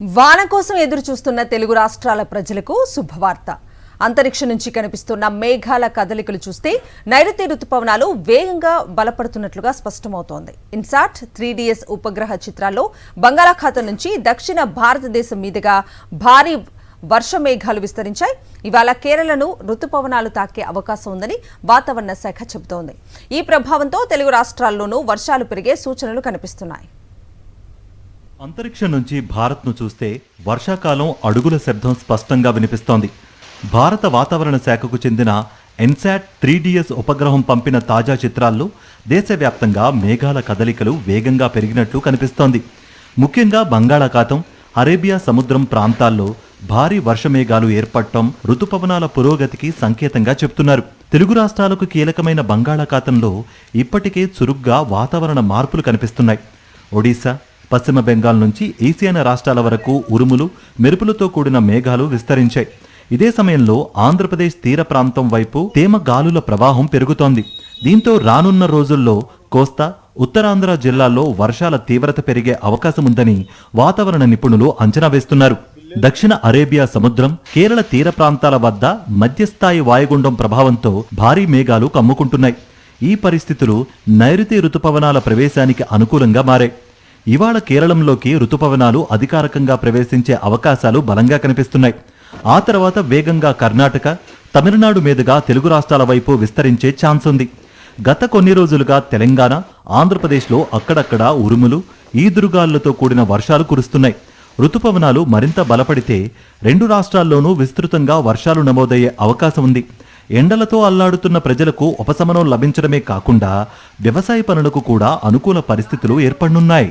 వాన కోసం ఎదురు చూస్తున్న తెలుగు రాష్ట్రాల ప్రజలకు శుభవార్త. అంతరిక్షం నుంచి కనిపిస్తున్న మేఘాల కదలికలు చూస్తే నైరుతి రుతుపవనాలు వేగంగా బలపడుతున్నట్లుగా స్పష్టమవుతోంది. ఇన్సాట్ 3DS ఉపగ్రహ చిత్రాల్లో బంగాళాఖాతం నుంచి దక్షిణ భారతదేశం మీదుగా భారీ వర్ష మేఘాలు విస్తరించాయి. ఇవాళ కేరళను రుతుపవనాలు తాకే అవకాశం ఉందని వాతావరణ శాఖ చెబుతోంది. ఈ ప్రభావంతో తెలుగు రాష్ట్రాల్లోనూ వర్షాలు పెరిగే సూచనలు కనిపిస్తున్నాయి. అంతరిక్షం నుంచి భారత్ను చూస్తే వర్షాకాలం అడుగుల శబ్దం స్పష్టంగా వినిపిస్తోంది. భారత వాతావరణ శాఖకు చెందిన ఇన్సాట్ 3DS ఉపగ్రహం పంపిన తాజా చిత్రాల్లో దేశవ్యాప్తంగా మేఘాల కదలికలు వేగంగా పెరిగినట్లు కనిపిస్తోంది. ముఖ్యంగా బంగాళాఖాతం, అరేబియా సముద్రం ప్రాంతాల్లో భారీ వర్షమేఘాలు ఏర్పడటం రుతుపవనాల పురోగతికి సంకేతంగా చెప్తున్నారు. తెలుగు రాష్ట్రాలకు కీలకమైన బంగాళాఖాతంలో ఇప్పటికే చురుగ్గా వాతావరణ మార్పులు కనిపిస్తున్నాయి. ఒడిశా, పశ్చిమ బెంగాల్ నుంచి ఈశాన్య రాష్ట్రాల వరకు ఉరుములు, మెరుపులతో కూడిన మేఘాలు విస్తరించాయి. ఇదే సమయంలో ఆంధ్రప్రదేశ్ తీర ప్రాంతం వైపు తేమ గాలుల ప్రవాహం పెరుగుతోంది. దీంతో రానున్న రోజుల్లో కోస్తా, ఉత్తరాంధ్ర జిల్లాల్లో వర్షాల తీవ్రత పెరిగే అవకాశముందని వాతావరణ నిపుణులు అంచనా వేస్తున్నారు. దక్షిణ అరేబియా సముద్రం, కేరళ తీర ప్రాంతాల వద్ద మధ్యస్థాయి వాయుగుండం ప్రభావంతో భారీ మేఘాలు కమ్ముకుంటున్నాయి. ఈ పరిస్థితులు నైరుతి రుతుపవనాల ప్రవేశానికి అనుకూలంగా మారాయి. ఇవాళ కేరళంలోకి రుతుపవనాలు అధికారికంగా ప్రవేశించే అవకాశాలు బలంగా కనిపిస్తున్నాయి. ఆ తర్వాత వేగంగా కర్ణాటక, తమిళనాడు మీదుగా తెలుగు రాష్ట్రాల వైపు విస్తరించే ఛాన్స్ ఉంది. గత కొన్ని రోజులుగా తెలంగాణ, ఆంధ్రప్రదేశ్లో అక్కడక్కడ ఉరుములు, ఈదురుగాలులతో కూడిన వర్షాలు కురుస్తున్నాయి. రుతుపవనాలు మరింత బలపడితే రెండు రాష్ట్రాల్లోనూ విస్తృతంగా వర్షాలు నమోదయ్యే అవకాశం ఉంది. ఎండలతో అల్లాడుతున్న ప్రజలకు ఉపశమనం లభించడమే కాకుండా వ్యవసాయ పనులకు కూడా అనుకూల పరిస్థితులు ఏర్పడనున్నాయి.